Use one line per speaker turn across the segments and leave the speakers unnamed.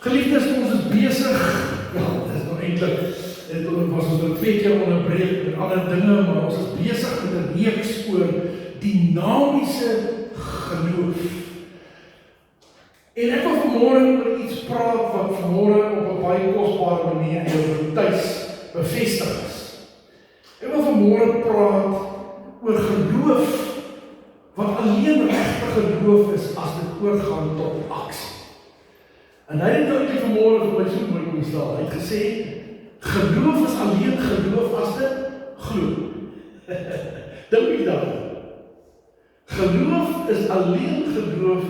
Geliefdes, ons is besig, dit is nog eintlik, dit was ons nou 2 keer onderbreek met ander dinge, maar ons is besig met 'n reeks oor dinamiese geloof. En ek wil vanmôre oor iets praat wat vanmôre op 'n baie kosbare manier in jou tuis bevestig is. Ek wil vanmôre praat oor geloof wat alleen regte geloof is as dit oorgaan tot aksie. En hy het nou vanmôre vir my so mooi kom stel. Hy het gesê, geloof is alleen geloof as dit glo. Dink jy daaraan? Geloof is alleen geloof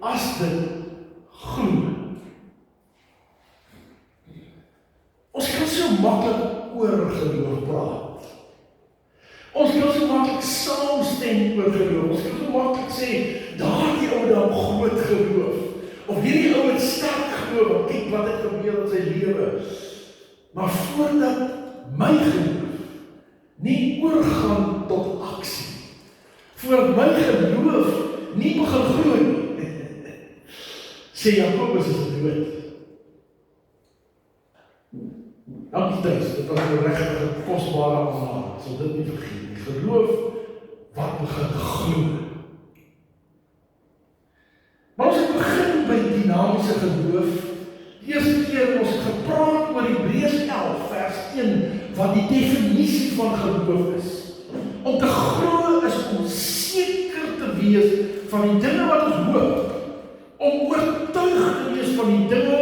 as dit glo. Ons kan so maklik oor geloof praat. Ons kan so maklik saamstem oor geloof. Ons kan so maklik sê, daardie ou het groot geloof. Of hierdie ou het sterk geloof, kyk wat het gebeur in sy lewe. Maar voordat my geloof nie oorgaan tot aksie, voordat my geloof nie begin glo nie, sê Jakobus is dood. Dankie thuis, dit was 'n regtig kosbare aanhaling, sal dit nie vergeet nie. Geloof wat begin glo. Maar ons het begin by dinamiese geloof. Die eerste keer ons het gepraat oor Hebreërs 11 vers 1, wat die definisie van geloof is. Om te glo is om seker te wees van die dinge wat ons hoop. Om oortuig te wees van die dinge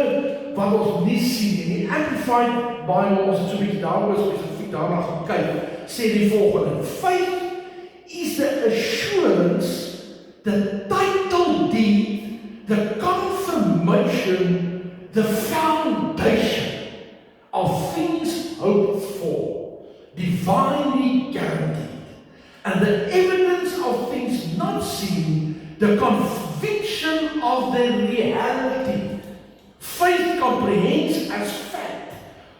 wat ons nie sien nie. Die Amplified Bible, ons het so 'n bietjie daaroor spesifiek daarna gaan kyk, sê die volgende: Faith is the assurance, the title deed, the confirmation, the foundation of things hoped for, divinely guaranteed, and the evidence of things not seen, the conviction of their reality. Faith comprehends as fact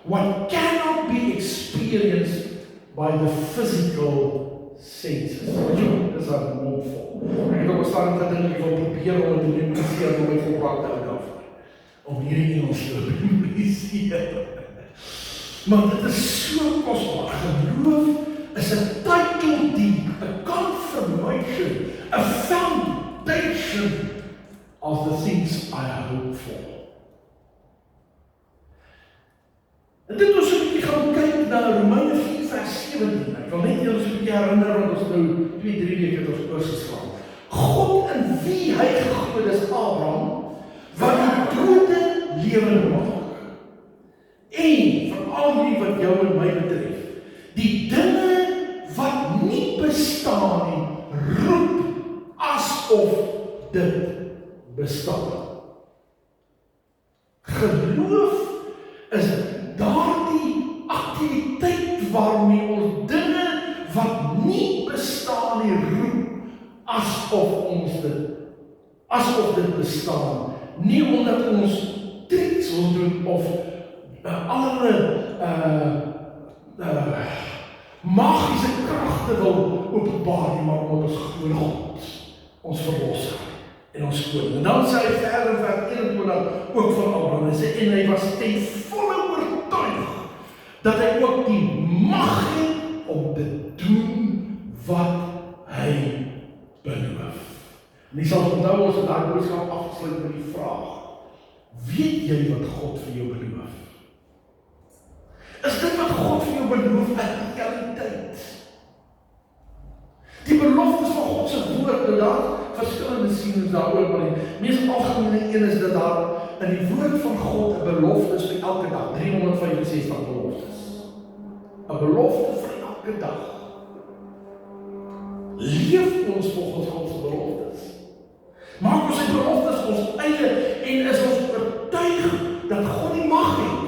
what cannot be experienced by the physical senses. Dis 'n mondvol. Ek het op 'n stadium gedink ek wil probeer om dit te memoriseer om my volbrachte uit daarvoor. Om hierdie Engels te memoriseer. Maar dit is so kosbaar. Geloof is 'n title deed, 'n confirmation, 'n foundation of the things I hope for. En dit ons 'n bietjie gaan kyk na Romeine 4 vers 17. Ek wil net julle so 'n bietjie herinner want ons nou 2-3 weke het ons oorgeslaan. God in wie hy geglo het is Abraham, wat die dode lewend maak. En vir al die wat jou en my betref, die dinge wat nie bestaan nie, roep asof dit bestaan. Geloof is daardie aktiwiteit waarmee ons dinge wat nie bestaan nie roep asof dit bestaan, nie omdat ons tricks wil doen of allerlei magiese kragte wil openbaar nie, maar omdat ons glo God, ons verlosser en ons koning. En dan sê hy verder in vers 21 ook van Abraham, en sê, en hy was ten volle oortuig dat hy ook die mag het om te doen wat hy beloof. En jy sal onthou ons het daai boodskap afgesluit met die vraag: weet jy wat God vir jou beloof? Is dit wat God vir jou beloof 'n realiteit? Die beloftes van God se woord, daar verskillende sienings daaroor, maar die mees algemene een is dat daar in die woord van God 'n belofte is vir elke dag, 365 beloftes. 'n belofte vir elke dag. Leef ons volgens God se beloftes. Maak ons die beloftes ons eie en is ons oortuig dat God die mag het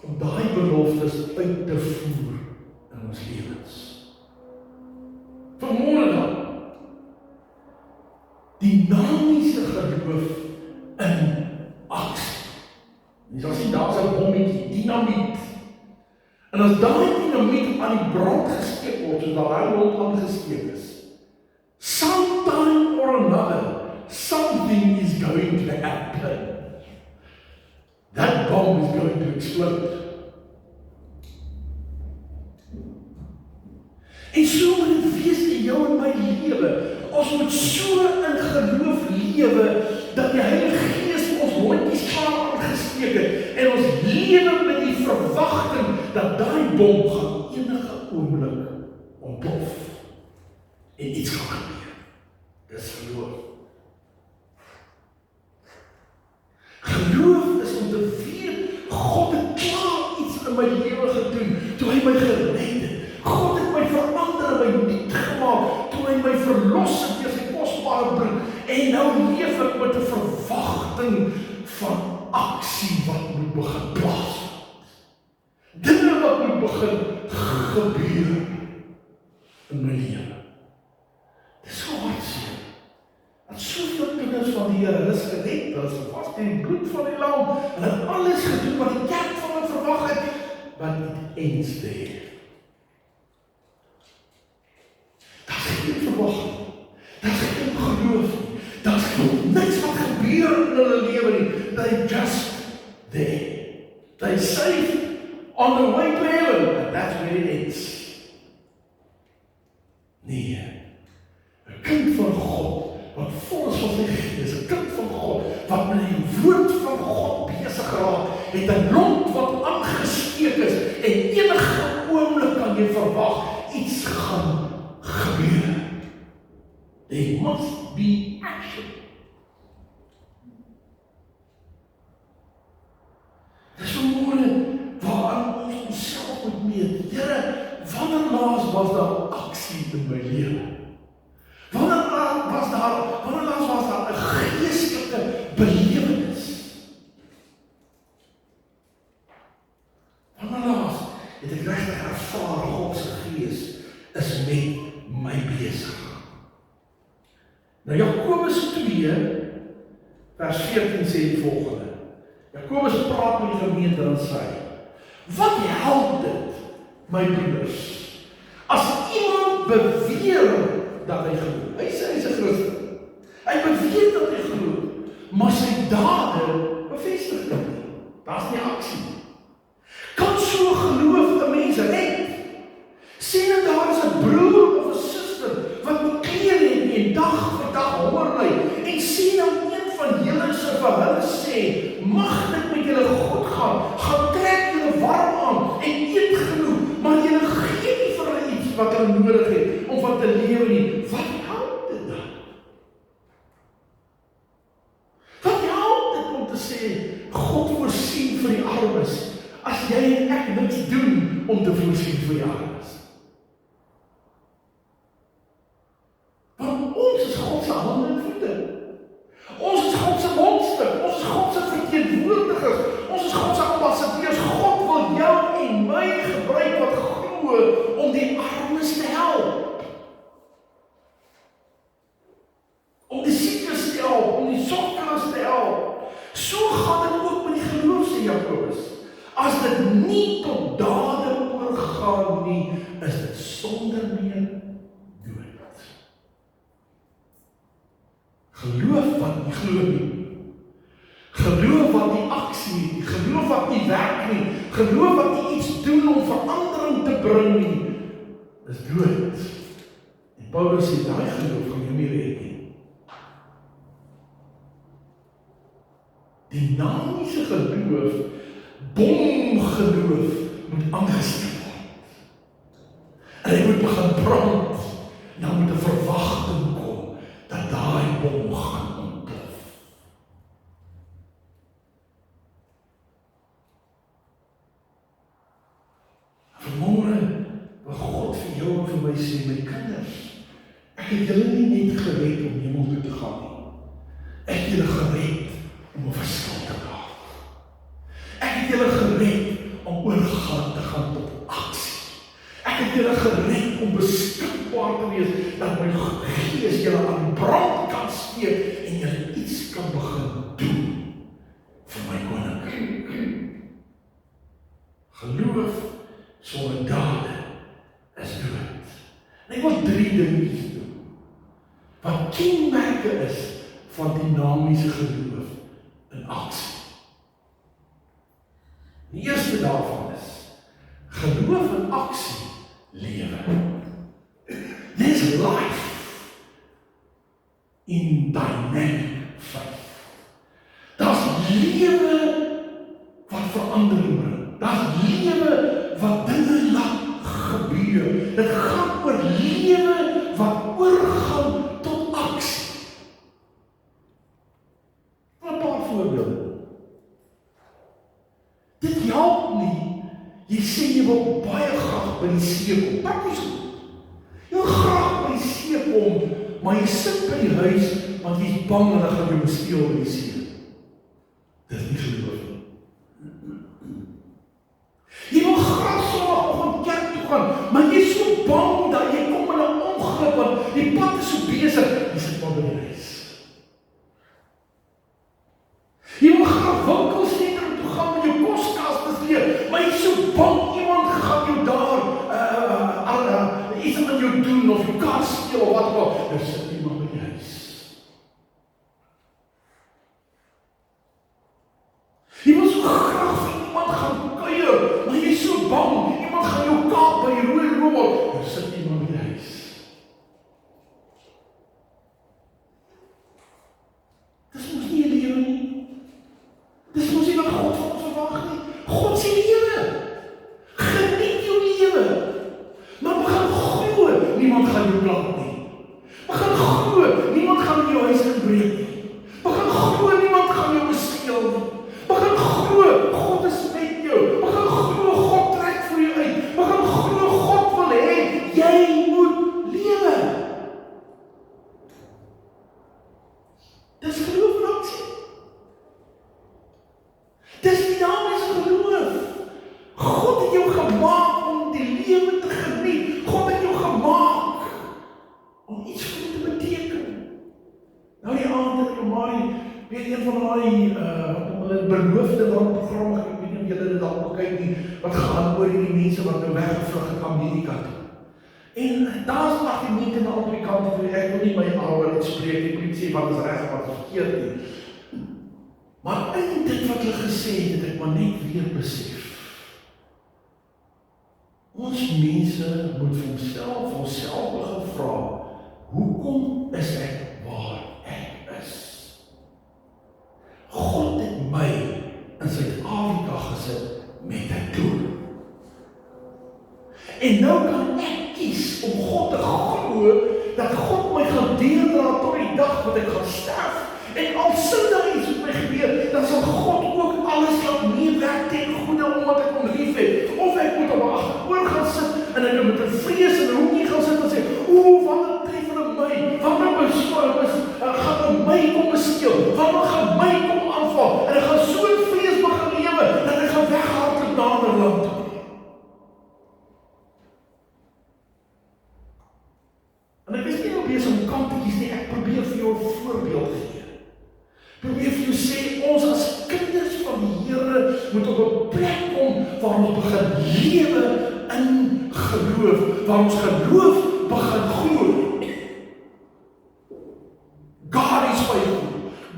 om daai beloftes uit te voer in ons lewens. Vanmôre dan, dinamiese geloof in aksie. Jy sal sien, daar is 'n bommetjie, dinamiet. En as daai dinamiet aan die brand gesteek word, soos daai rond aangesteek is, sometime or another, something is going to happen. explode. En so moet dit wees in jou en my lewe. Ons moet so in geloof lewe, dat die Heilige Gees ons hondjies klaar aangesteek het, en ons lewe met die verwagting, dat daai bom gaan enige oomblik ontplof, en iets gaan gebeur. Dis geloof. Geloof is om te weet, God het klaar iets in my lewe gedoen, toe hy my gered het. God het my verander en my nuut gemaak, toe hy my verlos het deur sy kosbare bloed, en nou leef ek met 'n verwagting van aksie wat moet begin plaasvind. Dinge wat moet begin gebeur in my lewe. Dis so hartseer. Dat soveel kinders van die Here, hulle is gered, hulle is vas in die bloed van die Lam, hulle het alles gedoen wat die kerk van hulle verwag het, but it ends there. Daar's geen verwagting, daar's geen geloof nie, daar's niks wat gebeur in hulle lewe nie. They just there. They saved on the way to heaven, and that's where it ends. Nee, 'n kind van God, wat vol is van sy Gees, 'n kind van God, wat met die woord van God besig raak, het 'n lont wat aangesteek is, en enige oomblik kan jy verwag, iets gaan gebeur. There must be action. Dis vanmôre waaraan ons onsself moet meet. Here, wanneer laas was daar aksie in my lewe? Wanneer laas was daar 'n geestelike belewenis? Wanneer laas het ek regtig ervaar God se Gees is met my besig? Nou Jakobus 2 vers 14 sê die volgende. Jakobus praat met die gemeente en sê: wat help dit, my broeders, as iemand beweer dat hy glo? Hy sê hy's 'n Christen. Hy beweer dat hy glo, maar sy dade bevestig dit nie. Daar's nie aksie. Kan so geloof 'n mens red? Sien dat daar is 'n broer of 'n suster wat nie klere het nie en dag vir dag honger ly, en sien dan een van julle se vir hulle sê: mag dit met julle goed gaan trek julle warm aan en eet genoeg, maar julle gee nie vir hulle iets wat hulle nodig het om van te lewe nie. Wat help dit dan? Wat help dit om te sê God voorsien vir die armes, as jy en ek niks doen om te voorsien vir die armes? Want ons is God se hande en voete. Ons is God se mondstuk, ons is God se verteenwoordigers, ons is God se ambassadeurs. God wil jou en my gebruik wat glo om die armes te help. Om die siekes te help, om die sokkeres te help. So gaan dit ook met die geloof, sê Jakobus. As dit nie tot dade oorgaan nie, is dit sonder meer dood. Geloof wat nie glo nie. Geloof wat nie aksie het nie. Geloof wat nie werk nie. Geloof wat nie iets doen om verandering te bring nie, is dood. En Paulus sê daai geloof gaan jou nie red nie. Dynamiese geloof, bomgeloof, moet aangesteek word. En hy moet begin brand. Nou moet 'n verwagting kom dat daai bom gaan ontplof. Vanmôre wil God vir jou en vir my sê: my kinders, ek het julle nie net gered om hemel toe te gaan nie. Ek het julle gered om 'n verskil te maak. Ek het julle gered om oorgaan te gaan tot aksie. Ek het julle gered om beskikbaar te wees, dat my Gees julle aan brand kan steek en julle iets kan begin doen vir my koninkryk. Geloof sonder dade is dood. En ek wil 3 dingetjies doen wat kenmerke is van dynamiese geloof in aksie. Die eerste daarvan is, geloof in aksie, lewe. There's life in dynamic faith. Daar's lewe wat verandering bring. Daar's lewe wat dinge laat gebeur. Dit gaan oor lewe wat oorgaan tot aksie. 'n paar voorbeelde. Dit help nie, jy sê jy wil baie graag by die see kom. Pak nie so. Jy wil graag by die see kom, maar jy sit by die huis, want jy is bang dat hulle gaan jou besteel by die see. Dit is nie geloof nie. Jy wil graag Sondagoggend kerk toe gaan, maar jy is so bang dat jy kom in 'n ongeluk, want die pad is so besig, jy sit maar by die huis. Jy wil graag winkelsentrum toe gaan met jou koskas bestee, maar jy is so bang iemand gaan jou daar iets aan jou doen of jou kar steel of wat ook al. Jy sit nie maar by die huis. Jy wil so graag vir iemand gaan kuier, maar jy is so bang iemand gaan jou kaap by die rooi robot. Jy sit nie maar by die huis. Dis mos nie 'n lewe nie. Dis mos nie wat God van ons verwag nie. God sê lewe. Geniet jou lewe. Maar begin glo, niemand gaan jou plant nie. Begin glo, niemand gaan in jou huis inbreek nie. Begin glo, niemand gaan jou besteel nie. Begin glo, God is met jou. Begin glo, God trek vir jou uit. Begin glo, God wil hê, jy moet lewe. Dis geloof en aksie. Dis dynamiese geloof. God het jou gemaak om die lewe te geniet. God het jou gemaak om iets vir jou te beteken. Nou die aand het jy weet een van daai hulle beloofde landprogram, ek weet nie of julle dit al kyk nie, wat gaan oor die mense wat nou weggevlug het Amerika toe. En daar's argumente aan albei kante, ek wil nie my ouer uitspreek, ek wil nie sê wat is reg en wat is verkeerd nie. Maar in dit wat hulle gesê het, het ek maar net weer besef. Ons mense moet vir onsself begin vra, hoekom is ek waar ek is? God het my in Suid-Afrika gesit met 'n doel. En nou kan ek kies om God te glo, dat God my gaan deurdra tot die dag wat ek gaan sterf. En al sou daar iets met my gebeur, dan sal God ook alles laat meewerk ten goeie omdat ek hom liefhet. Of ek moet op agteroor gaan sit en ek moet in vrees in 'n hoekie gaan sit en sê, wanneer tref hulle my? Wanneer gaan my kom besteel? Wanneer gaan my kom aanval? En ek gaan so in vrees begin lewe dat ek gaan weghardloop na 'n ander land toe. En ek is nie nou besig om kantetjies nie, ek probeer vir jou 'n voorbeeld gee. Probeer vir jou sê, ons as kinders van die Here moet op 'n plek kom waar ons begin lewe in geloof, waar ons geloof begin glo. God is faithful.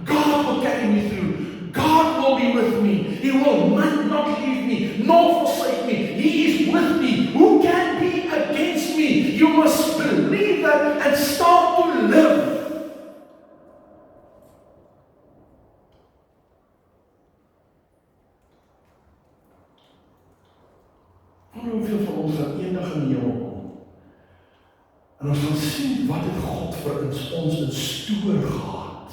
God will carry me through. God will be with me. He will not leave me, nor forsake me. He is with me. Who can be against me? You must believe that and start to live. Hoeveel van ons gaan eendag in die hemel kom? En ons gaan sien wat het God vir ons in stoor gehad,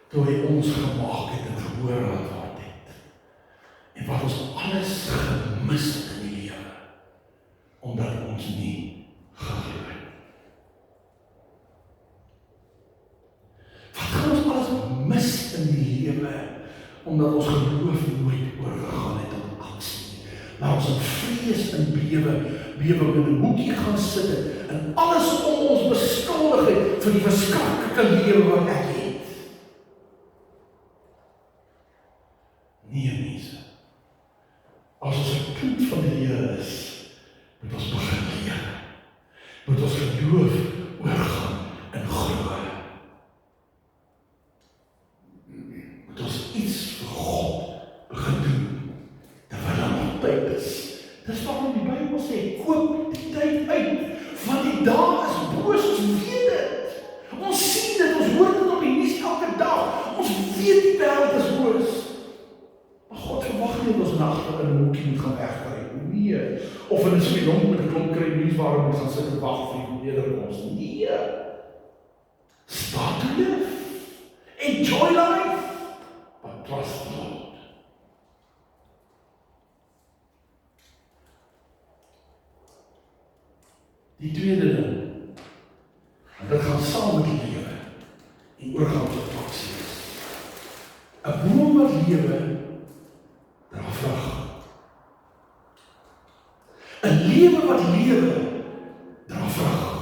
toe hy ons gemaak het en gehoor wat het. En wat ons alles gemis het in die lewe, omdat ons nie geglo het. Wat gaan ons alles mis in die lewe, omdat ons geloof nooit oorgegaan het tot aksie. Maar ons in vrees en bewe in 'n hoekie gaan sit het, en alles om ons beskuldig het vir die verskriklike lewe wat ek het. Nee mense, as ons 'n kind van die Here is, moet ons begin leer. Moet ons geloof oorgaan in glo. Moet ons iets vir God begin doen, terwyl nagte in 'n hoekie moet gaan wegkry. Nee. Of in 'n spelonk met 'n klomp kriminele waar moet gaan sit en wag vir die wederkoms. Nee. Start to live. Enjoy life. But trust the Lord. Die tweede ding, en dit gaan saam met die lewe, en oorgang tot aksie is. 'n boom wat lewe, dra vrug. 'n lewe wat lewe, dra vrug.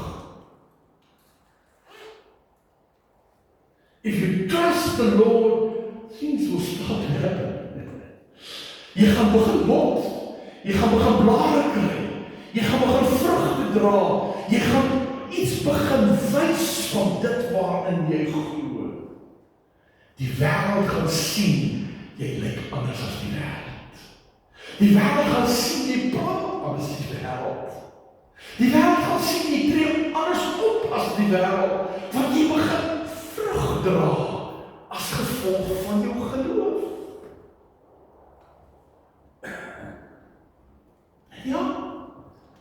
If you trust the Lord, things will start to happen. Jy gaan begin bot, jy gaan begin blare kry, jy gaan begin vrugte dra, jy gaan iets begin wys van dit waarin jy glo. Die wêreld gaan sien, jy lyk anders as die wêreld. Die wêreld gaan sien, jy praat anders as die wêreld. Die wêreld gaan sien, jy tree anders op as die wêreld, want jy begin vrug dra as gevolg van jou geloof. Ja,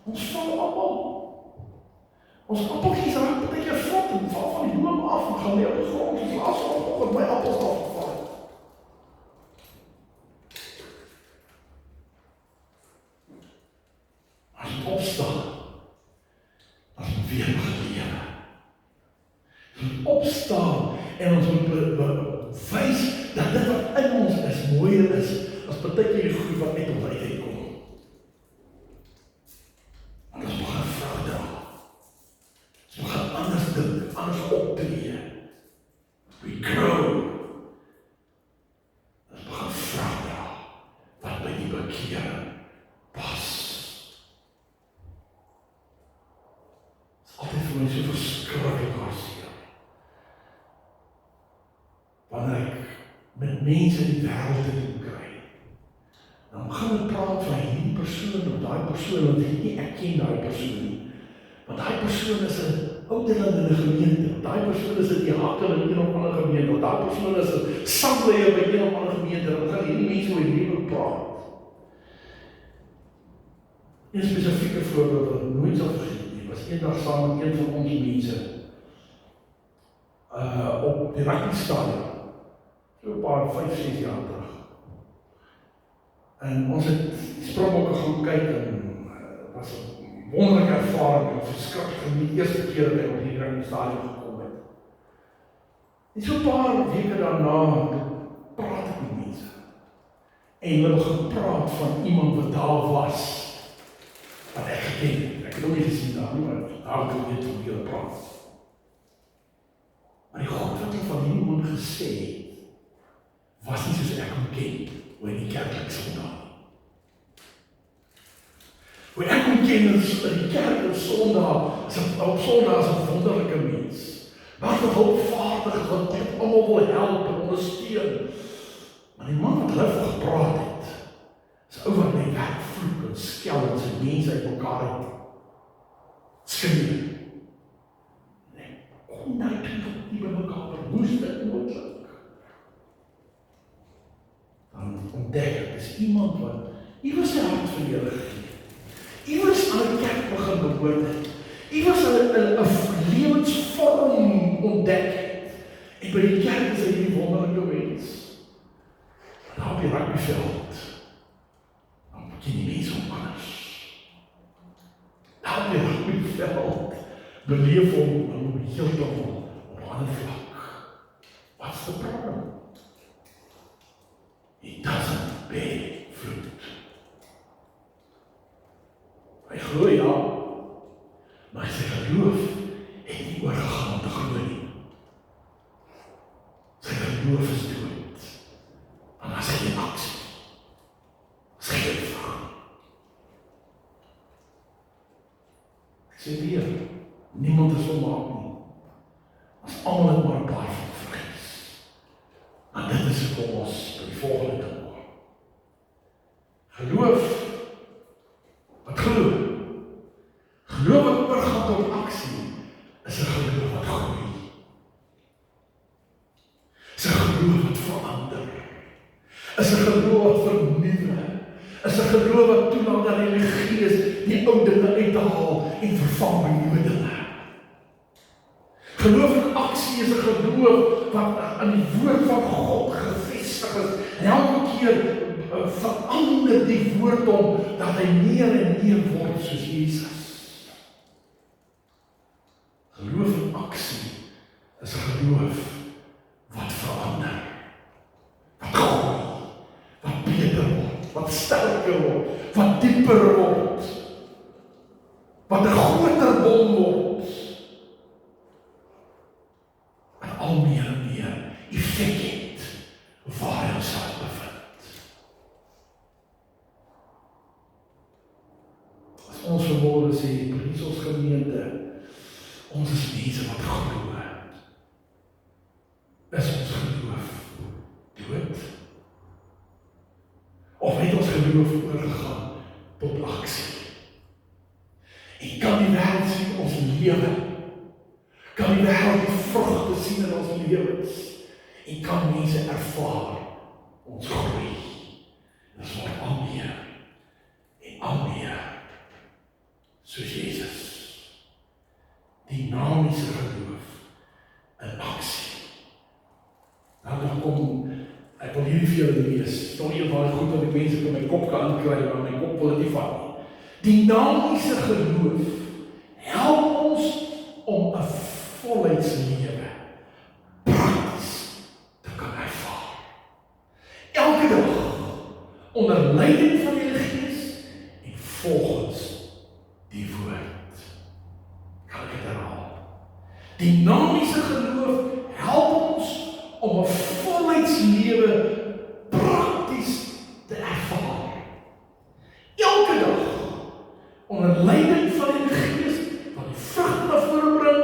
ons val allemaal. Ons appeltjies raak baie keer vrot en val van die boom af en gaan lê op die grond. Ons laat vanoggend my appels afgeval. As ons opstaan, as ons weer begin lewe. As ons opstaan en ons moet wys dat dit wat in ons is, mooier is, as baie keer die goed wat uit ons uitkom. Want ons begin vrug dra. Ons begin anders dink, anders optree. We grow. Ons begin vrug dra, wat by die bekering pas. Het is altyd vir my so verskriklik hartseer. Wanneer ek met mense in die wêreld te doen kry, dan begin ek praat van hierdie persoon of daai persoon, want ek ken daai persoon nie. Want daai persoon is 'n ouderling in 'n gemeente, daai persoon is 'n diaken in een of ander gemeente, daai persoon is 'n sangleier by een of ander gemeente, dan gaan hierdie mense oor die lewe praat. Een spesifieke voorbeeld wat ek nooit sal vergeet nie, was eendag saam met een van ons mense op die rugby-stadion, so 'n paar 5-6 jaar terug. En ons het Springbokke gaan kyk en was 'n wonderlike ervaring en verskriklik geniet die eerste keer dat ek op die rugby-stadion gekom het. En so 'n paar weke daarna praat ek met mense. En hulle begin praat van iemand wat daar was, wat ek geken het. Ek het ook nie gesien daar nie, maar daar het ek net hoe hulle praat. Maar die God wat hulle van hierdie man gesê het, was nie soos ek hom ken, hoe in die kerklik Sondag. Hoe ek hom ken in die kerk op Sondag, op Sondag as 'n wonderlike mens. Wat hulpvaardig, wat almal wil help en ondersteun. Maar die man wat hulle van gepraat het, is ou wat my werk vloek en skel en sy mense uit mekaar het. Skreeu. Nee, kom nou toe nie by mekaar, hoe is dit moontlik? Dan ontdek ek, is iemand wat iewers sy hart vir Here gegee. Iewers aan die kerk begin behoort het. Iewers 'n lewensvorm ontdek het. En by die kerk is hy die wonderlike mens. Daar op die rugbyveld, dan ken die mense om anders. Daar op die rugbyveld, beleef hom heeltemal op 'n ander vlak. What's the problem? He doesn't bear fruit. Hy glo ja, maar sy geloof het nie oorgegaan om te glo nie. Sy geloof is dood. En as hy geen aksie, as hy geen vrug. Ek sê weer, niemand is volmaak nie. As almal het maar 'n paar van vrees. En dit is vir ons by die volgende ding. Geloof wat glo. Geloof wat oorgaan tot aksie is 'n geloof wat groei. Is 'n geloof wat verander. Is 'n geloof wat vernuwe. is 'n geloof wat toelaat dat die Gees die ou dinge uit te haal en vervang met nuwe dinge. Geloof in aksie is 'n geloof wat aan die woord van God gevestig is. En elke keer verander die woord hom dat hy meer en meer word soos Jesus. Geloof in aksie is 'n geloof wat verander, wat groei, wat beter word, wat sterker word, wat dieper word, wat 'n groter bom word, en al meer en meer effek het waar hy homself bevind. As ons vanmôre sê, precies ons gemeente, ons is mense wat glo, is ons geloof dood? Of het ons geloof oorgegaan tot aksie? En kan die wêreld sien ons lewe? Kan die wêreld die vrugte sien in ons lewens? En kan mense ervaar ons groei? Dis word al meer en al meer soos Jesus. Dynamiese geloof in aksie. Nou dan kom, ek wil hierdie vir julle lees, nog een van die goed wat ek mense op my kop kan aankry, maar my kop wil dit nie vat nie. Dynamiese geloof help ons om 'n volheidslewe prakties te kan ervaar. Elke dag onder leiding van die Gees en volgens die woord. Kan ek dit herhaal? Dynamiese geloof help ons om 'n volheidslewe prakties te ervaar. Elke dag onder leiding van die Gees wat die vrugte na vore bring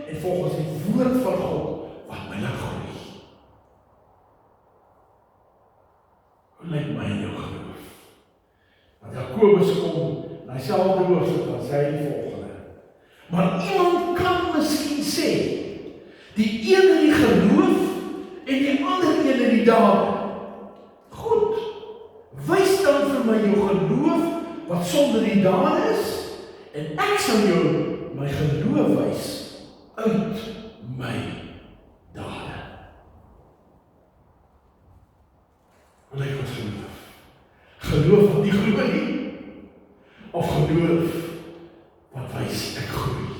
en volgens die woord van God wat binne groei. Hoe lyk my en jou geloof? Want Jakobus kom na dieselfde hoofstuk dan sê hy die volgende. Maar iemand kan miskien sê, die een in die geloof en die ander een in die dade. Goed, wys dan vir my jou geloof wat sonder die dade is, en ek sal jou my geloof wys uit my dade. Wat lyk ons geloof? Geloof wat nie glo nie, of geloof wat wys ek groei?